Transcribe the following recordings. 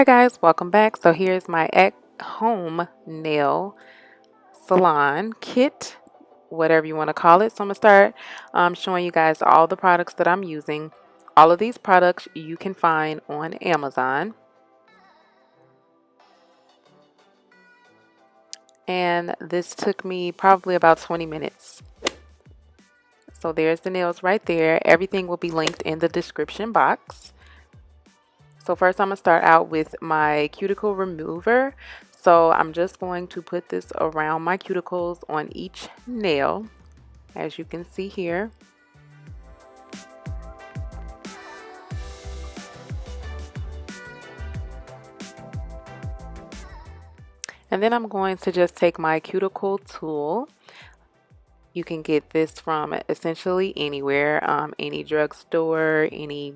Hi guys, welcome back. So here's my at home nail salon kit, whatever you want to call it. So I'm gonna start showing you guys all the products that I'm using. All of these products you can find on Amazon, and this took me probably about 20 minutes. So there's the nails right there. Everything will be linked in the description box. So first I'm going to start out with my cuticle remover. So I'm just going to put this around my cuticles on each nail, as you can see here. And then I'm going to just take my cuticle tool. You can get this from essentially anywhere, any drugstore, any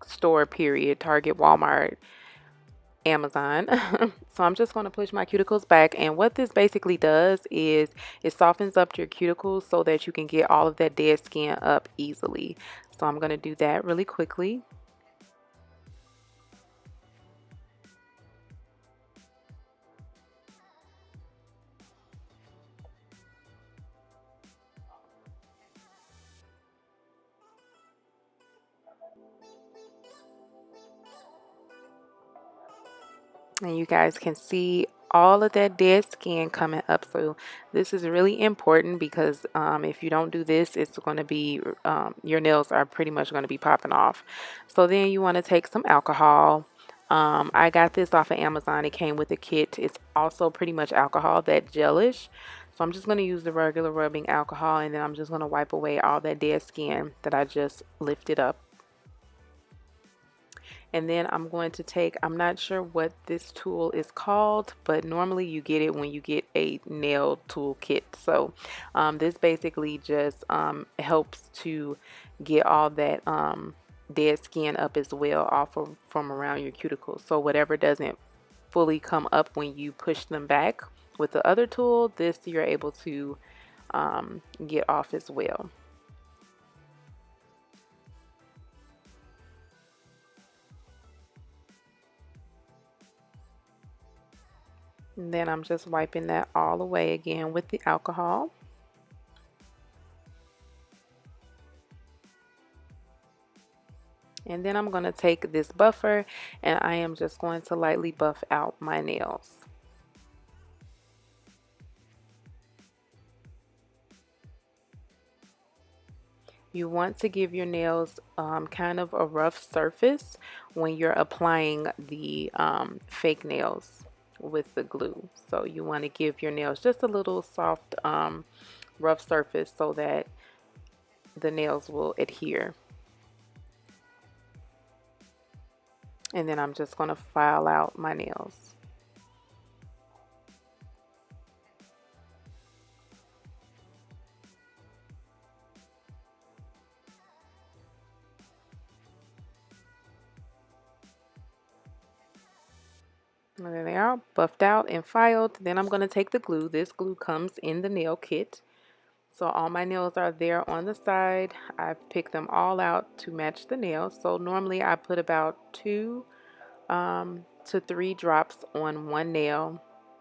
store period, Target, Walmart, Amazon. So I'm just going to push my cuticles back, and what this basically does is it softens up your cuticles so that you can get all of that dead skin up easily. So I'm going to do that really quickly. And you guys can see all of that dead skin coming up. So this is really important because if you don't do this, it's going to be your nails are pretty much going to be popping off. So then you want to take some alcohol. I got this off of Amazon. It came with a kit. It's also pretty much alcohol, that gelish. So I'm just going to use the regular rubbing alcohol, and then I'm just going to wipe away all that dead skin that I just lifted up. And then I'm going to take, I'm not sure what this tool is called, but normally you get it when you get a nail tool kit. So this basically just helps to get all that dead skin up as well off of, from around your cuticles. So whatever doesn't fully come up when you push them back with the other tool, this you're able to get off as well. And then I'm just wiping that all away again with the alcohol. And then I'm going to take this buffer and I am just going to lightly buff out my nails. You want to give your nails kind of a rough surface when you're applying the fake nails with the glue. So you want to give your nails just a little soft rough surface so that the nails will adhere. And then I'm just going to file out my nails. And there they are, buffed out and filed. Then I'm going to take the glue. This glue comes in the nail kit. So all my nails are there on the side. I've picked them all out to match the nails. So normally I put about 2 to 3 drops on one nail.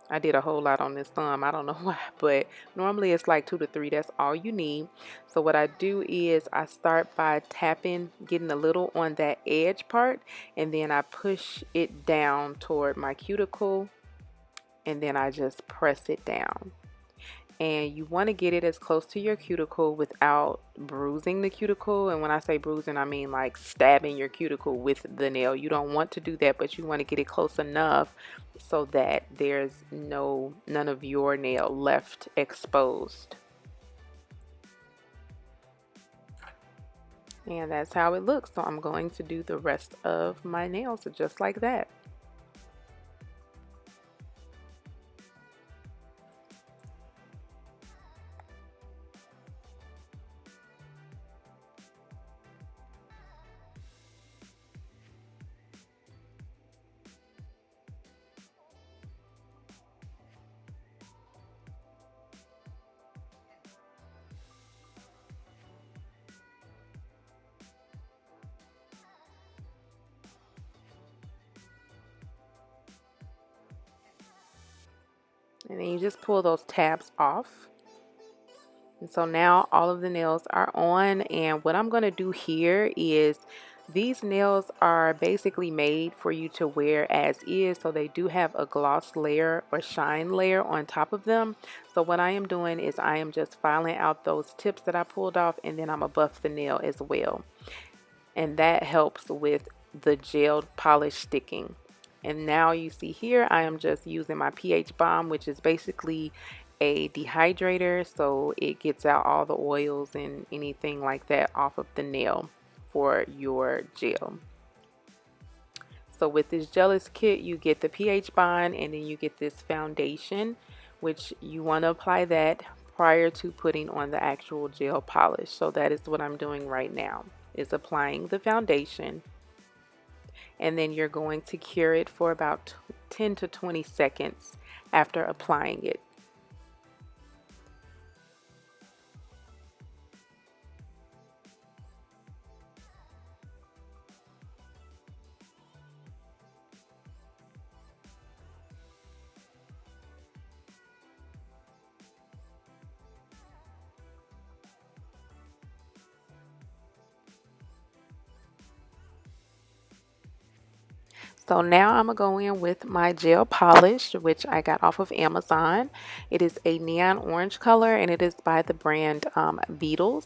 I did a whole lot on this thumb. I don't know why, but normally it's like 2 to 3. That's all you need. So what I do is I start by tapping, getting a little on that edge part, and then I push it down toward my cuticle, and then I just press it down. And you want to get it as close to your cuticle without bruising the cuticle. And when I say bruising, I mean like stabbing your cuticle with the nail. You don't want to do that, but you want to get it close enough so that there's none of your nail left exposed. And that's how it looks. So I'm going to do the rest of my nails just like that. And then you just pull those tabs off. And so now all of the nails are on, and what I'm going to do here is these nails are basically made for you to wear as is, so they do have a gloss layer or shine layer on top of them. So what I am doing is I am just filing out those tips that I pulled off, and then I'm going to buff the nail as well. And that helps with the gel polish sticking. And now you see here I am just using my pH bomb, which is basically a dehydrator, so it gets out all the oils and anything like that off of the nail for your gel. So with this Jealous kit, you get the pH bond, and then you get this foundation, which you want to apply that prior to putting on the actual gel polish. So that is what I'm doing right now, is applying the foundation, and then you're going to cure it for about 10 to 20 seconds after applying it. So now I'm going to go in with my gel polish, which I got off of Amazon. It is a neon orange color, and it is by the brand Beetles.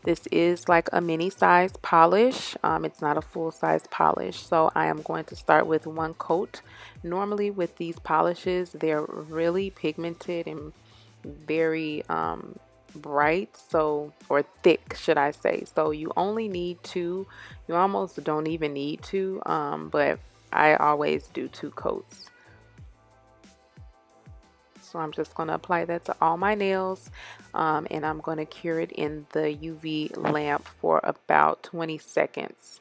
This is like a mini size polish. It's not a full size polish. So I am going to start with one coat. Normally with these polishes, they're really pigmented and very bright, so, or thick should I say. So you only need two. You almost don't even need two, but I always do 2 coats. So I'm just going to apply that to all my nails, and I'm going to cure it in the UV lamp for about 20 seconds.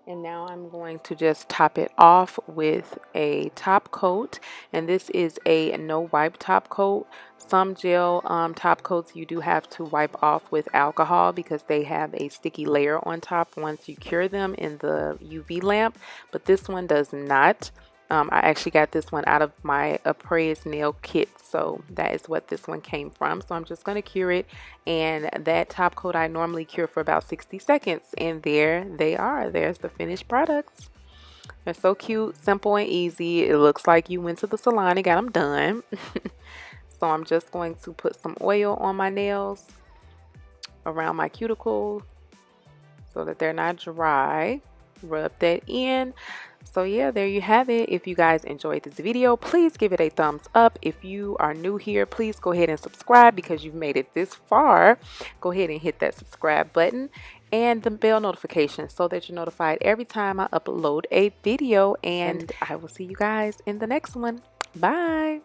And now I'm going to just top it off with a top coat, and this is a no wipe top coat. Some gel top coats you do have to wipe off with alcohol because they have a sticky layer on top once you cure them in the UV lamp, but this one does not. I actually got this one out of my APPAREL nail kit, so that is what this one came from. So I'm just going to cure it, and that top coat I normally cure for about 60 seconds, and there they are. There's the finished products. They're so cute, simple, and easy. It looks like you went to the salon and got them done. So I'm just going to put some oil on my nails around my cuticle so that they're not dry. Rub that in. So yeah, there you have it. If you guys enjoyed this video, please give it a thumbs up. If you are new here, please go ahead and subscribe because you've made it this far. Go ahead and hit that subscribe button and the bell notification so that you're notified every time I upload a video. And I will see you guys in the next one. Bye.